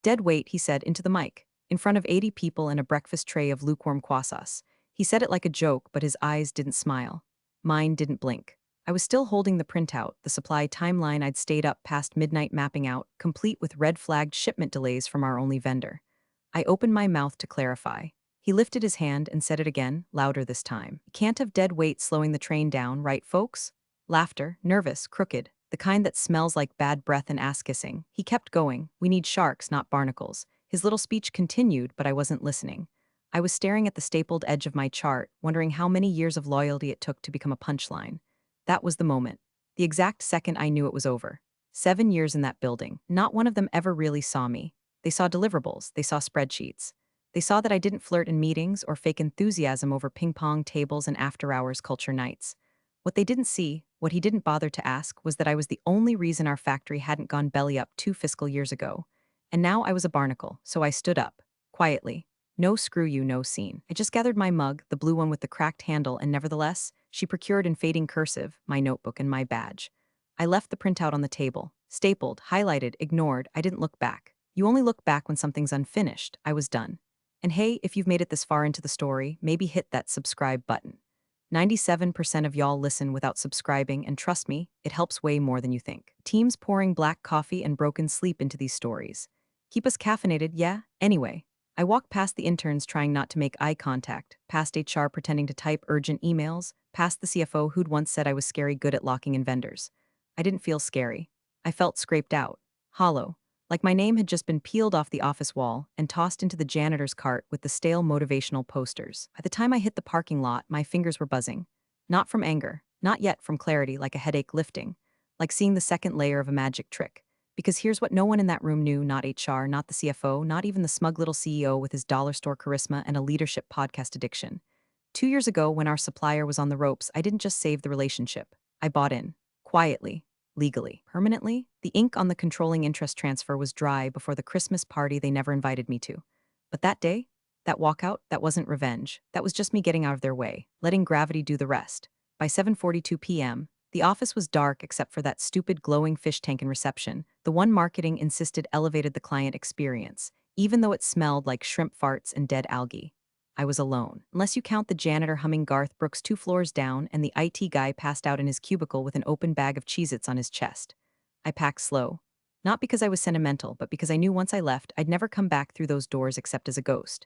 Dead weight, he said into the mic, in front of 80 people and a breakfast tray of lukewarm croissants. He said it like a joke, but his eyes didn't smile. Mine didn't blink. I was still holding the printout, the supply timeline I'd stayed up past midnight mapping out, complete with red-flagged shipment delays from our only vendor. I opened my mouth to clarify. He lifted his hand and said it again, louder this time. You can't have dead weight slowing the train down, right, folks? Laughter, nervous, crooked, the kind that smells like bad breath and ass-kissing. He kept going. We need sharks, not barnacles. His little speech continued, but I wasn't listening. I was staring at the stapled edge of my chart, wondering how many years of loyalty it took to become a punchline. That was the moment. The exact second I knew it was over. 7 years in that building. Not one of them ever really saw me. They saw deliverables. They saw spreadsheets. They saw that I didn't flirt in meetings or fake enthusiasm over ping-pong tables and after-hours culture nights. What they didn't see, what he didn't bother to ask, was that I was the only reason our factory hadn't gone belly up 2 fiscal years ago. And now I was a barnacle, so I stood up. Quietly. No screw you, no scene. I just gathered my mug, the blue one with the cracked handle, and nevertheless, she procured in fading cursive, my notebook and my badge. I left the printout on the table. Stapled, highlighted, ignored. I didn't look back. You only look back when something's unfinished. I was done. And hey, if you've made it this far into the story, maybe hit that subscribe button. 97% of y'all listen without subscribing, and trust me, it helps way more than you think. Teams pouring black coffee and broken sleep into these stories. Keep us caffeinated, yeah? Anyway, I walked past the interns trying not to make eye contact, past HR pretending to type urgent emails, past the CFO who'd once said I was scary good at locking in vendors. I didn't feel scary. I felt scraped out, hollow, like my name had just been peeled off the office wall and tossed into the janitor's cart with the stale motivational posters. By the time I hit the parking lot, my fingers were buzzing. Not from anger, not yet from clarity like a headache lifting, like seeing the second layer of a magic trick. Because here's what no one in that room knew, not HR, not the CFO, not even the smug little CEO with his dollar store charisma and a leadership podcast addiction. 2 years ago, when our supplier was on the ropes, I didn't just save the relationship. I bought in. Quietly. Legally. Permanently. The ink on the controlling interest transfer was dry before the Christmas party they never invited me to. But that day, that walkout, that wasn't revenge. That was just me getting out of their way, letting gravity do the rest. By 7:42 p.m., the office was dark except for that stupid glowing fish tank in reception, the one marketing insisted elevated the client experience, even though it smelled like shrimp farts and dead algae. I was alone, unless you count the janitor humming Garth Brooks 2 floors down and the IT guy passed out in his cubicle with an open bag of Cheez-Its on his chest. I packed slow. Not because I was sentimental, but because I knew once I left, I'd never come back through those doors except as a ghost.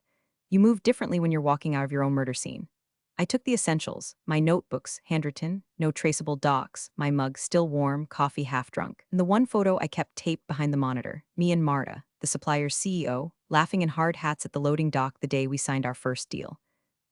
You move differently when you're walking out of your own murder scene. I took the essentials, my notebooks, handwritten, no traceable docs, my mug still warm, coffee half drunk, and the one photo I kept taped behind the monitor, me and Marta, the supplier's CEO, laughing in hard hats at the loading dock the day we signed our first deal.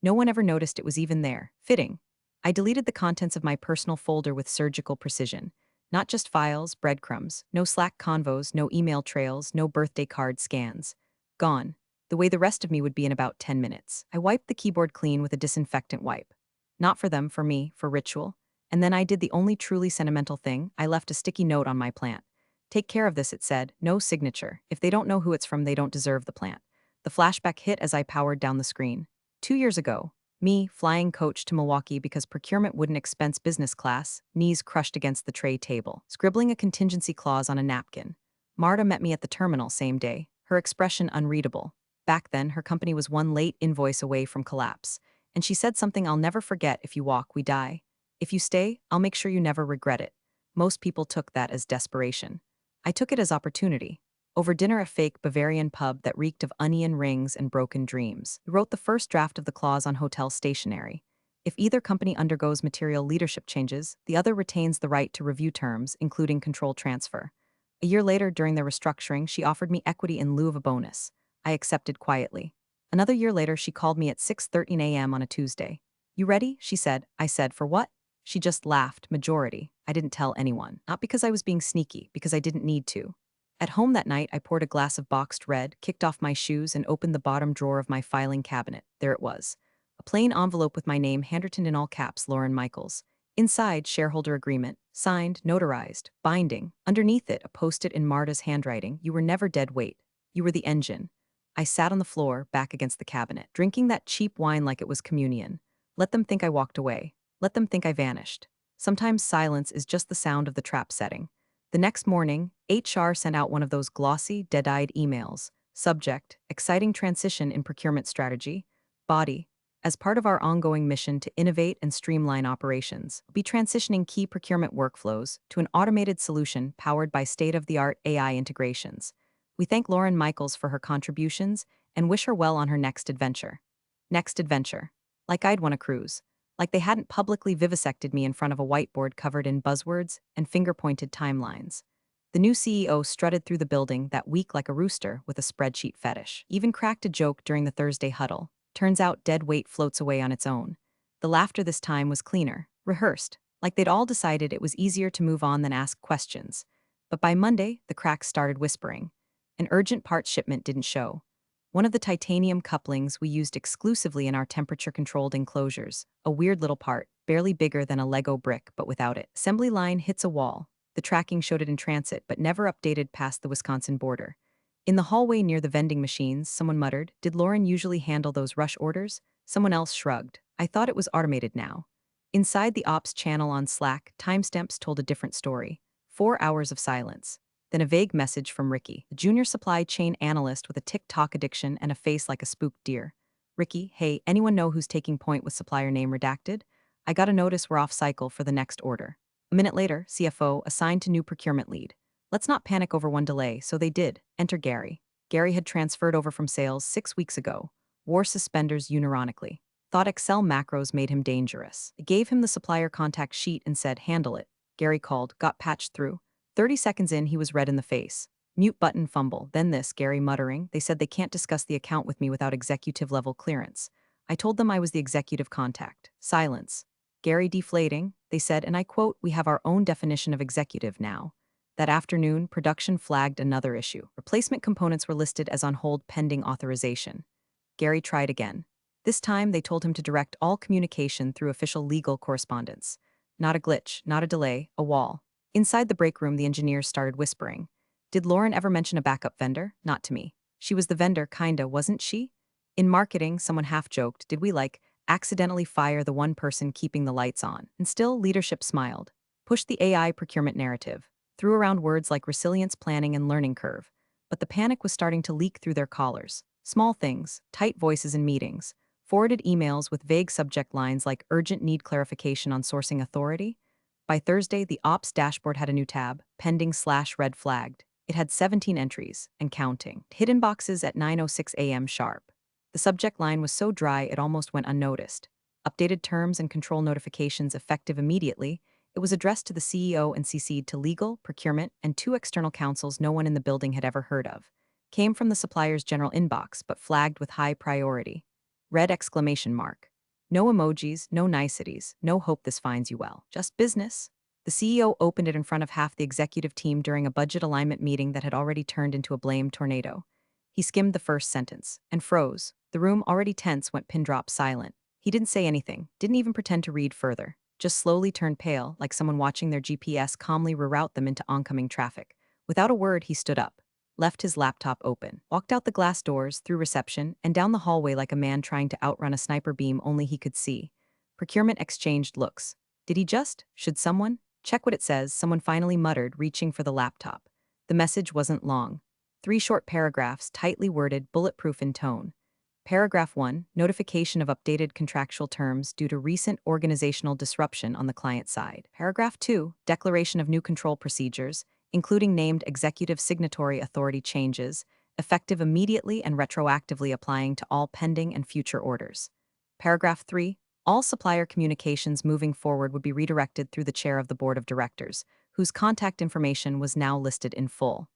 No one ever noticed it was even there. Fitting. I deleted the contents of my personal folder with surgical precision. Not just files, breadcrumbs, no Slack convos, no email trails, no birthday card scans. Gone. The way the rest of me would be in about 10 minutes. I wiped the keyboard clean with a disinfectant wipe. Not for them, for me, for ritual. And then I did the only truly sentimental thing. I left a sticky note on my plant. Take care of this, it said. No signature. If they don't know who it's from, they don't deserve the plant. The flashback hit as I powered down the screen. 2 years ago, me, flying coach to Milwaukee because procurement wouldn't expense business class, knees crushed against the tray table, scribbling a contingency clause on a napkin. Marta met me at the terminal same day, her expression unreadable. Back then, her company was one late invoice away from collapse, and she said something I'll never forget: if you walk, we die. If you stay, I'll make sure you never regret it. Most people took that as desperation. I took it as opportunity. Over dinner at a fake Bavarian pub that reeked of onion rings and broken dreams, we wrote the first draft of the clause on hotel stationery. If either company undergoes material leadership changes, the other retains the right to review terms, including control transfer. A year later, during their restructuring, she offered me equity in lieu of a bonus. I accepted quietly. Another year later, she called me at 6:13 a.m. on a Tuesday. You ready? She said. I said, for what? She just laughed, majority. I didn't tell anyone. Not because I was being sneaky, because I didn't need to. At home that night, I poured a glass of boxed red, kicked off my shoes, and opened the bottom drawer of my filing cabinet. There it was. A plain envelope with my name handwritten in all caps, Lauren Michaels. Inside, shareholder agreement. Signed, notarized, binding. Underneath it, a post-it in Marta's handwriting. You were never dead weight. You were the engine. I sat on the floor, back against the cabinet, drinking that cheap wine like it was communion. Let them think I walked away. Let them think I vanished. Sometimes silence is just the sound of the trap setting. The next morning, HR sent out one of those glossy, dead-eyed emails. Subject: exciting transition in procurement strategy. Body: as part of our ongoing mission to innovate and streamline operations, we'll be transitioning key procurement workflows to an automated solution powered by state-of-the-art AI integrations. We thank Lauren Michaels for her contributions and wish her well on her next adventure. Next adventure. Like I'd won a cruise. Like they hadn't publicly vivisected me in front of a whiteboard covered in buzzwords and finger-pointed timelines. The new CEO strutted through the building that week like a rooster with a spreadsheet fetish. Even cracked a joke during the Thursday huddle. Turns out dead weight floats away on its own. The laughter this time was cleaner, rehearsed, like they'd all decided it was easier to move on than ask questions. But by Monday, the cracks started whispering. An urgent parts shipment didn't show. One of the titanium couplings we used exclusively in our temperature-controlled enclosures, a weird little part, barely bigger than a Lego brick but without it. Assembly line hits a wall. The tracking showed it in transit but never updated past the Wisconsin border. In the hallway near the vending machines, someone muttered, "Did Lauren usually handle those rush orders?" Someone else shrugged. "I thought it was automated now." Inside the ops channel on Slack, timestamps told a different story. 4 hours of silence. Then a vague message from Ricky, a junior supply chain analyst with a TikTok addiction and a face like a spooked deer. "Ricky, hey, anyone know who's taking point with supplier name redacted? I got a notice we're off cycle for the next order." A minute later, CFO, assigned to new procurement lead. "Let's not panic over one delay," so they did. Enter Gary. Gary had transferred over from sales 6 weeks ago. Wore suspenders unironically. Thought Excel macros made him dangerous. I gave him the supplier contact sheet and said, "Handle it." Gary called, got patched through. 30 seconds in, he was red in the face. Mute button fumble. Then this, Gary muttering, "They said they can't discuss the account with me without executive level clearance. I told them I was the executive contact." Silence. Gary deflating. "They said, and I quote, 'We have our own definition of executive now.'" That afternoon, production flagged another issue. Replacement components were listed as on hold pending authorization. Gary tried again. This time, they told him to direct all communication through official legal correspondence. Not a glitch, not a delay, a wall. Inside the break room, the engineers started whispering. "Did Lauren ever mention a backup vendor? Not to me. She was the vendor, kinda, wasn't she?" In marketing, someone half-joked, "Did we, accidentally fire the one person keeping the lights on?" And still, leadership smiled. Pushed the AI procurement narrative. Threw around words like resilience planning and learning curve. But the panic was starting to leak through their collars. Small things, tight voices in meetings, forwarded emails with vague subject lines like urgent need clarification on sourcing authority. By Thursday, the ops dashboard had a new tab, pending/red flagged. It had 17 entries, and counting. Hidden boxes at 9:06 a.m. sharp. The subject line was so dry it almost went unnoticed. Updated terms and control notifications effective immediately. It was addressed to the CEO and CC'd to legal, procurement, and 2 external counsels no one in the building had ever heard of. Came from the supplier's general inbox, but flagged with high priority. Red exclamation mark. No emojis, no niceties, no hope this finds you well. Just business. The CEO opened it in front of half the executive team during a budget alignment meeting that had already turned into a blame tornado. He skimmed the first sentence and froze. The room, already tense, went pin drop silent. He didn't say anything, didn't even pretend to read further. Just slowly turned pale, like someone watching their GPS calmly reroute them into oncoming traffic. Without a word, he stood up, left his laptop open, walked out the glass doors, through reception, and down the hallway like a man trying to outrun a sniper beam only he could see. Procurement exchanged looks. Did he just? Should someone? Check what it says, someone finally muttered, reaching for the laptop. The message wasn't long. 3 short paragraphs, tightly worded, bulletproof in tone. Paragraph 1, notification of updated contractual terms due to recent organizational disruption on the client side. Paragraph 2, declaration of new control procedures, including named executive signatory authority changes, effective immediately and retroactively applying to all pending and future orders. Paragraph 3, all supplier communications moving forward would be redirected through the chair of the board of directors, whose contact information was now listed in full.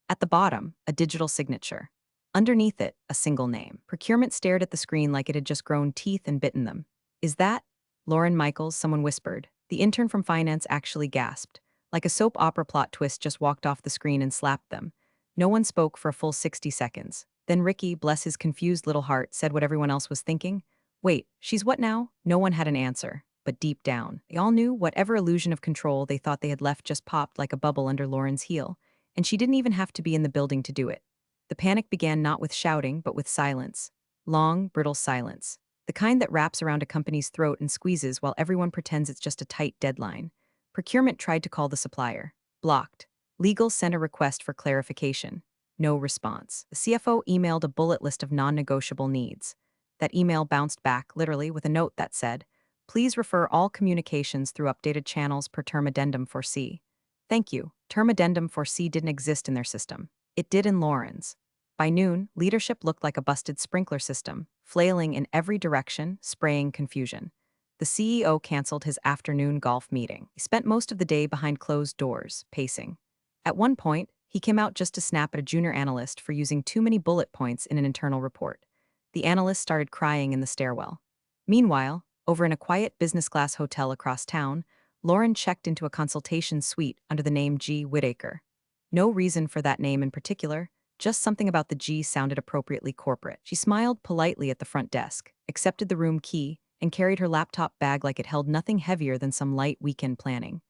At the bottom, a digital signature. Underneath it, a single name. Procurement stared at the screen like it had just grown teeth and bitten them. "Is that Lauren Michaels?" someone whispered. The intern from finance actually gasped. Like a soap opera plot twist just walked off the screen and slapped them. No one spoke for a full 60 seconds. Then Ricky, bless his confused little heart, said what everyone else was thinking. "Wait, she's what now?" No one had an answer. But deep down, they all knew whatever illusion of control they thought they had left just popped like a bubble under Lauren's heel. And she didn't even have to be in the building to do it. The panic began not with shouting, but with silence. Long, brittle silence. The kind that wraps around a company's throat and squeezes while everyone pretends it's just a tight deadline. Procurement tried to call the supplier. Blocked. Legal sent a request for clarification. No response. The CFO emailed a bullet list of non-negotiable needs. That email bounced back, literally, with a note that said, "Please refer all communications through updated channels per term addendum 4C." Thank you. Term addendum 4C didn't exist in their system. It did in Lauren's. By noon, leadership looked like a busted sprinkler system, flailing in every direction, spraying confusion. The CEO canceled his afternoon golf meeting. He spent most of the day behind closed doors, pacing. At one point, he came out just to snap at a junior analyst for using too many bullet points in an internal report. The analyst started crying in the stairwell. Meanwhile, over in a quiet business-class hotel across town, Lauren checked into a consultation suite under the name G. Whitaker. No reason for that name in particular, just something about the G sounded appropriately corporate. She smiled politely at the front desk, accepted the room key, and carried her laptop bag like it held nothing heavier than some light weekend planning.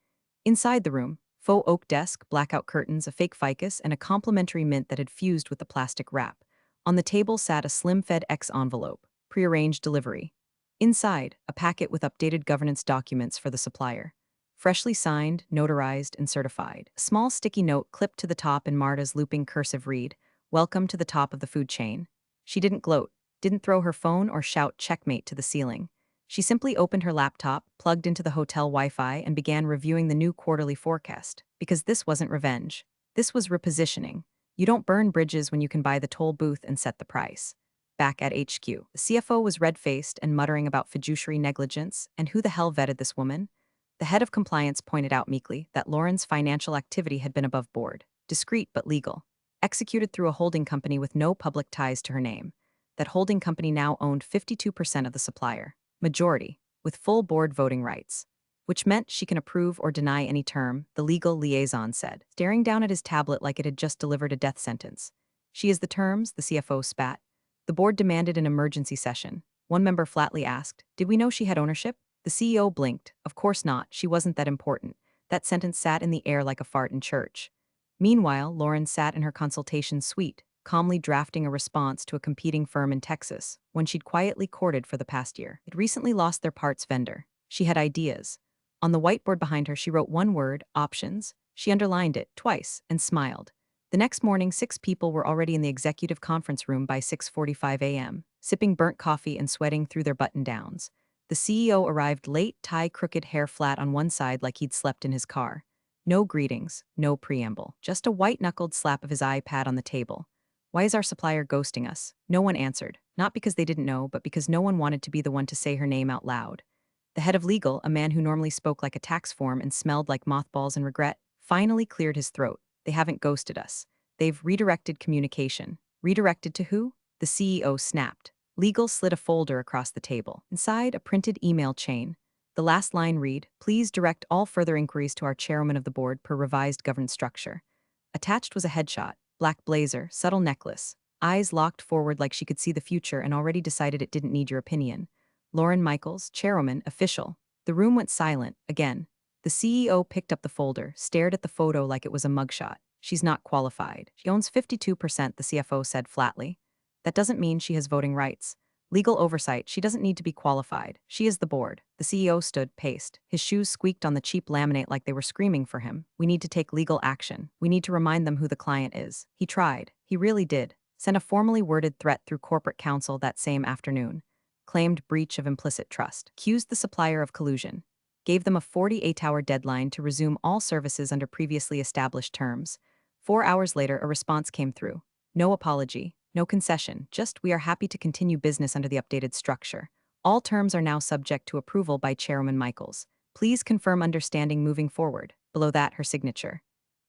Inside the room, faux oak desk, blackout curtains, a fake ficus, and a complimentary mint that had fused with the plastic wrap. On the table sat a slim FedEx envelope, prearranged delivery. Inside, a packet with updated governance documents for the supplier. Freshly signed, notarized, and certified. A small sticky note clipped to the top in Marta's looping cursive read, "Welcome to the top of the food chain." She didn't gloat, didn't throw her phone or shout checkmate to the ceiling. She simply opened her laptop, plugged into the hotel Wi-Fi, and began reviewing the new quarterly forecast. Because this wasn't revenge. This was repositioning. You don't burn bridges when you can buy the toll booth and set the price. Back at HQ, the CFO was red-faced and muttering about fiduciary negligence and who the hell vetted this woman. The head of compliance pointed out meekly that Lauren's financial activity had been above board, discreet but legal, executed through a holding company with no public ties to her name. That holding company now owned 52% of the supplier. Majority, with full board voting rights, which meant she can approve or deny any term, the legal liaison said, staring down at his tablet like it had just delivered a death sentence. "She is the terms," the CFO spat. The board demanded an emergency session. One member flatly asked, "Did we know she had ownership?" The CEO blinked. Of course not, she wasn't that important. That sentence sat in the air like a fart in church. Meanwhile, Lauren sat in her consultation suite, calmly drafting a response to a competing firm in Texas, one she'd quietly courted for the past year. It recently lost their parts vendor. She had ideas. On the whiteboard behind her, she wrote one word, options. She underlined it twice and smiled. The next morning, 6 people were already in the executive conference room by 6:45 a.m., sipping burnt coffee and sweating through their button-downs. The CEO arrived late, tie crooked hair flat on one side like he'd slept in his car. No greetings, no preamble, just a white-knuckled slap of his iPad on the table. "Why is our supplier ghosting us?" No one answered, not because they didn't know, but because no one wanted to be the one to say her name out loud. The head of legal, a man who normally spoke like a tax form and smelled like mothballs and regret, finally cleared his throat. "They haven't ghosted us. They've redirected communication." Redirected to who? The CEO snapped. Legal slid a folder across the table. Inside, a printed email chain. The last line read, "Please direct all further inquiries to our chairwoman of the board per revised governance structure." Attached was a headshot. Black blazer, subtle necklace, eyes locked forward like she could see the future and already decided it didn't need your opinion. Lauren Michaels, chairwoman, official. The room went silent, again. The CEO picked up the folder, stared at the photo like it was a mugshot. "She's not qualified. She owns 52%, the CFO said flatly. "That doesn't mean she has voting rights. Legal oversight, she doesn't need to be qualified. She is the board." The CEO stood, paced. His shoes squeaked on the cheap laminate like they were screaming for him. "We need to take legal action. We need to remind them who the client is." He tried. He really did. Sent a formally worded threat through corporate counsel that same afternoon. Claimed breach of implicit trust. Accused the supplier of collusion. Gave them a 48-hour deadline to resume all services under previously established terms. 4 hours later, a response came through. No apology. No concession, just "We are happy to continue business under the updated structure. All terms are now subject to approval by Chairwoman Michaels. Please confirm understanding moving forward." Below that, her signature.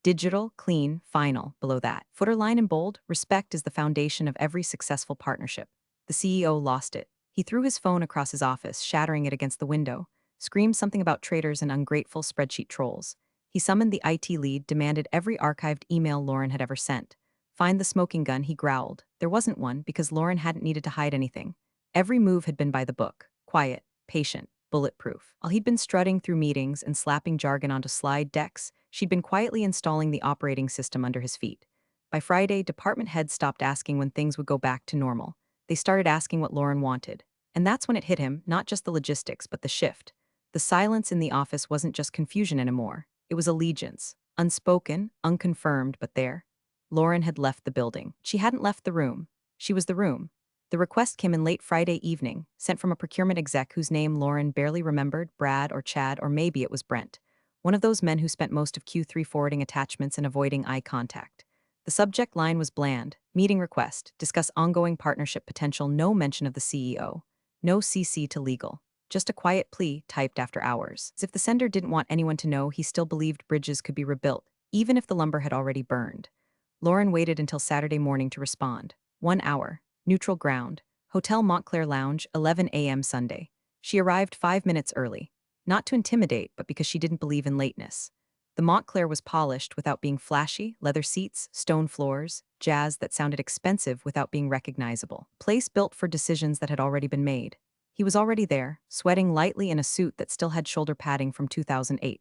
Digital, clean, final. Below that, footer line in bold, "Respect is the foundation of every successful partnership." The CEO lost it. He threw his phone across his office, shattering it against the window. Screamed something about traitors and ungrateful spreadsheet trolls. He summoned the IT lead, demanded every archived email Lauren had ever sent. "Find the smoking gun," he growled. There wasn't one because Lauren hadn't needed to hide anything. Every move had been by the book, quiet, patient, bulletproof. While he'd been strutting through meetings and slapping jargon onto slide decks, she'd been quietly installing the operating system under his feet. By Friday, department heads stopped asking when things would go back to normal. They started asking what Lauren wanted. And that's when it hit him, not just the logistics, but the shift. The silence in the office wasn't just confusion anymore. It was allegiance. Unspoken, unconfirmed, but there. Lauren had left the building. She hadn't left the room. She was the room. The request came in late Friday evening, sent from a procurement exec whose name Lauren barely remembered, Brad or Chad, or maybe it was Brent. One of those men who spent most of Q3 forwarding attachments and avoiding eye contact. The subject line was bland: meeting request, discuss ongoing partnership potential, no mention of the CEO. No CC to legal. Just a quiet plea typed after hours. As if the sender didn't want anyone to know he still believed bridges could be rebuilt, even if the lumber had already burned. Lauren waited until Saturday morning to respond. 1 hour. Neutral ground. Hotel Montclair Lounge, 11 a.m. Sunday. She arrived 5 minutes early. Not to intimidate, but because she didn't believe in lateness. The Montclair was polished without being flashy: leather seats, stone floors, jazz that sounded expensive without being recognizable. Place built for decisions that had already been made. He was already there, sweating lightly in a suit that still had shoulder padding from 2008.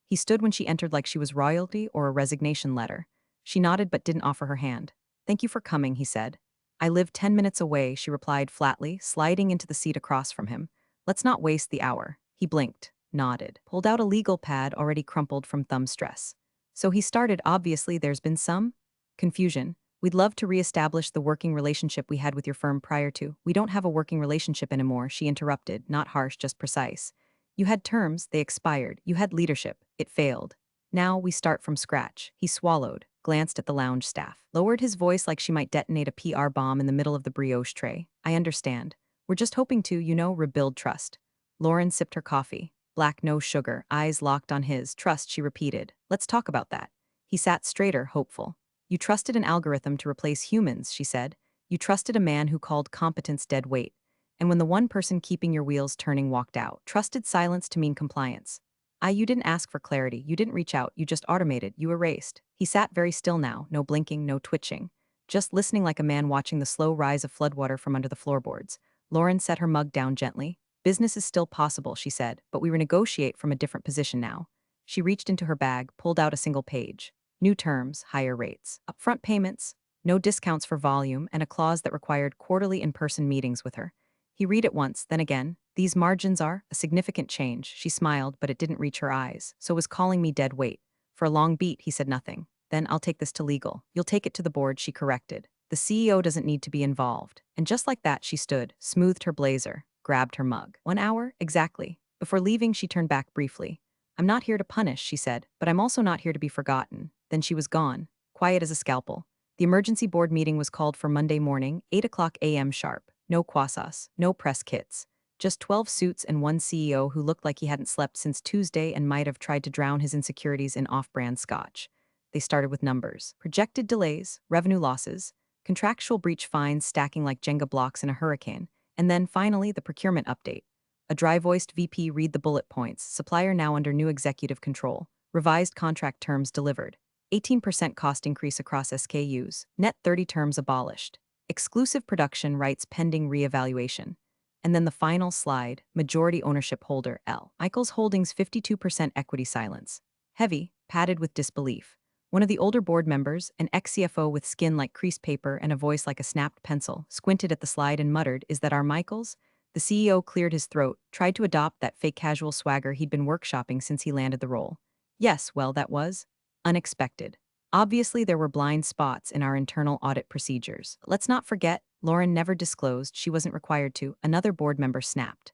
He stood when she entered like she was royalty or a resignation letter. She nodded but didn't offer her hand. "Thank you for coming," he said. "I live 10 minutes away," she replied flatly, sliding into the seat across from him. "Let's not waste the hour." He blinked, nodded, pulled out a legal pad already crumpled from thumb stress. So he started. "Obviously there's been some confusion. We'd love to reestablish the working relationship we had with your firm prior to." "We don't have a working relationship anymore," she interrupted, not harsh, just precise. "You had terms, they expired. You had leadership, it failed. Now we start from scratch." He swallowed, glanced at the lounge staff, lowered his voice like she might detonate a PR bomb in the middle of the brioche tray. "I understand. We're just hoping to, rebuild trust." Lauren sipped her coffee. Black, no sugar, eyes locked on his. "Trust," she repeated. "Let's talk about that." He sat straighter, hopeful. "You trusted an algorithm to replace humans," she said. "You trusted a man who called competence dead weight. And when the one person keeping your wheels turning walked out, trusted silence to mean compliance. You didn't ask for clarity, you didn't reach out, you just automated, you erased." He sat very still now, no blinking, no twitching. Just listening like a man watching the slow rise of floodwater from under the floorboards. Lauren set her mug down gently. "Business is still possible," she said, "but we renegotiate from a different position now." She reached into her bag, pulled out a single page. New terms, higher rates. Upfront payments, no discounts for volume, and a clause that required quarterly in-person meetings with her. He read it once, then again. "These margins are a significant change." She smiled, but it didn't reach her eyes. "So was calling me dead weight." For a long beat, he said nothing. "Then I'll take this to legal." "You'll take it to the board," she corrected. "The CEO doesn't need to be involved." And just like that, she stood, smoothed her blazer, grabbed her mug. 1 hour? Exactly. Before leaving, she turned back briefly. "I'm not here to punish," she said, "but I'm also not here to be forgotten." Then she was gone, quiet as a scalpel. The emergency board meeting was called for Monday morning, 8 a.m. sharp. No quasas, no press kits. Just 12 suits and one CEO who looked like he hadn't slept since Tuesday and might have tried to drown his insecurities in off-brand scotch. They started with numbers. Projected delays, revenue losses, contractual breach fines stacking like Jenga blocks in a hurricane, and then finally the procurement update. A dry-voiced VP read the bullet points. Supplier now under new executive control. Revised contract terms delivered. 18% cost increase across SKUs. Net 30 terms abolished. Exclusive production rights pending reevaluation. And then the final slide: majority ownership holder L. Michaels Holdings 52% equity silence. Heavy, padded with disbelief. One of the older board members, an ex-CFO with skin like creased paper and a voice like a snapped pencil, squinted at the slide and muttered, "Is that our Michaels?" The CEO cleared his throat, tried to adopt that fake casual swagger he'd been workshopping since he landed the role. "Yes, well, that was unexpected. Obviously, there were blind spots in our internal audit procedures. Let's not forget, Lauren never disclosed, she wasn't required to," another board member snapped.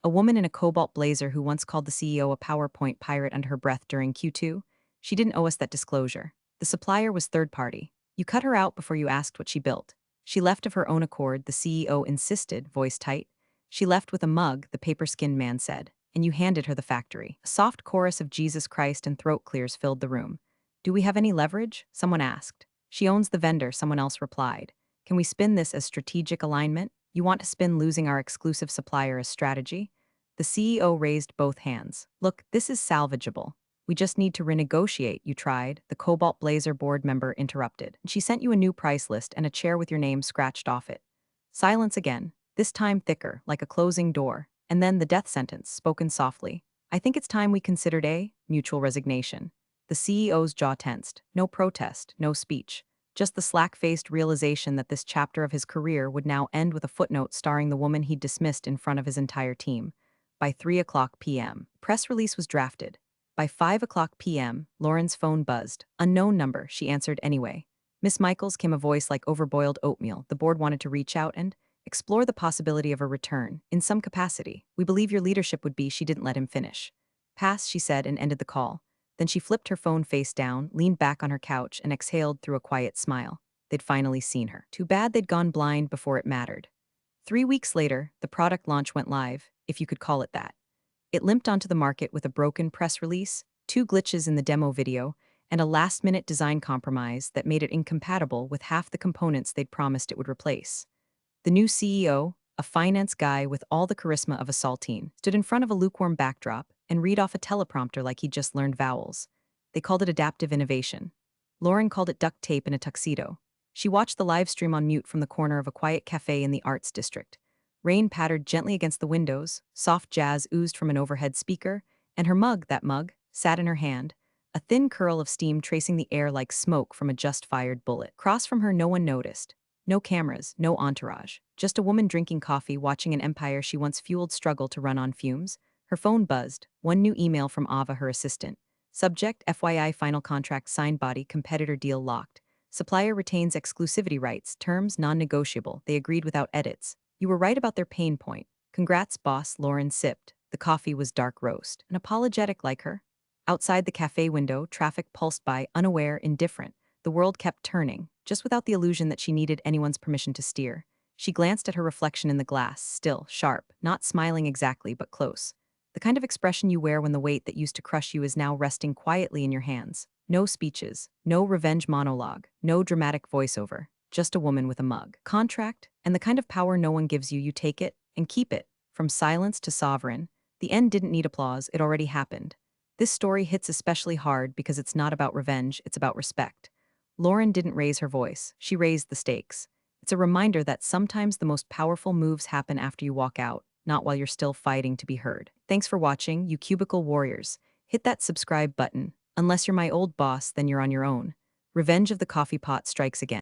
A woman in a cobalt blazer who once called the CEO a PowerPoint pirate under her breath during Q2. "She didn't owe us that disclosure. The supplier was third party. You cut her out before you asked what she built. She left of her own accord," the CEO insisted, voice tight. "She left with a mug," the paper-skinned man said, "and you handed her the factory." A soft chorus of Jesus Christ and throat clears filled the room. "Do we have any leverage?" someone asked. "She owns the vendor," someone else replied. "Can we spin this as strategic alignment?" "You want to spin losing our exclusive supplier as strategy?" The CEO raised both hands. "Look, this is salvageable. We just need to renegotiate," "You tried," the Cobalt Blazer board member interrupted. "She sent you a new price list and a chair with your name scratched off it." Silence again, this time thicker, like a closing door. And then the death sentence, spoken softly. "I think it's time we considered a mutual resignation." The CEO's jaw tensed. No protest, no speech. Just the slack-faced realization that this chapter of his career would now end with a footnote starring the woman he'd dismissed in front of his entire team. By 3 p.m., press release was drafted. By 5 p.m., Lauren's phone buzzed. Unknown number, she answered anyway. Miss Michaels came a voice like overboiled oatmeal. The board wanted to reach out and explore the possibility of a return, in some capacity. We believe your leadership would be. She didn't let him finish. Pass, she said, and ended the call. Then she flipped her phone face down, leaned back on her couch, and exhaled through a quiet smile. They'd finally seen her. Too bad they'd gone blind before it mattered. 3 weeks later, the product launch went live, if you could call it that. It limped onto the market with a broken press release, 2 glitches in the demo video, and a last-minute design compromise that made it incompatible with half the components they'd promised it would replace. The new CEO, a finance guy with all the charisma of a saltine, stood in front of a lukewarm backdrop and read off a teleprompter like he'd just learned vowels. They called it adaptive innovation. Lauren called it duct tape in a tuxedo. She watched the live stream on mute from the corner of a quiet cafe in the arts district. Rain pattered gently against the windows, soft jazz oozed from an overhead speaker, and her mug, sat in her hand, a thin curl of steam tracing the air like smoke from a just-fired bullet. Across from her, no one noticed. No cameras, no entourage. Just a woman drinking coffee, watching an empire she once fueled struggle to run on fumes. Her phone buzzed. One new email from Ava, her assistant. Subject, FYI, final contract signed, body, competitor deal locked. Supplier retains exclusivity rights, terms non-negotiable. They agreed without edits. You were right about their pain point. Congrats, boss, Lauren sipped. The coffee was dark roast. An apologetic like her. Outside the cafe window, traffic pulsed by, unaware, indifferent. The world kept turning, just without the illusion that she needed anyone's permission to steer. She glanced at her reflection in the glass, still, sharp, not smiling exactly, but close. The kind of expression you wear when the weight that used to crush you is now resting quietly in your hands. No speeches, no revenge monologue, no dramatic voiceover, just a woman with a mug. Contract, and the kind of power no one gives you, you take it and keep it. From silence to sovereign, the end didn't need applause, it already happened. This story hits especially hard because it's not about revenge, it's about respect. Lauren didn't raise her voice, she raised the stakes. It's a reminder that sometimes the most powerful moves happen after you walk out, not while you're still fighting to be heard. Thanks for watching, you cubicle warriors. Hit that subscribe button. Unless you're my old boss, then you're on your own. Revenge of the Coffee Pot strikes again.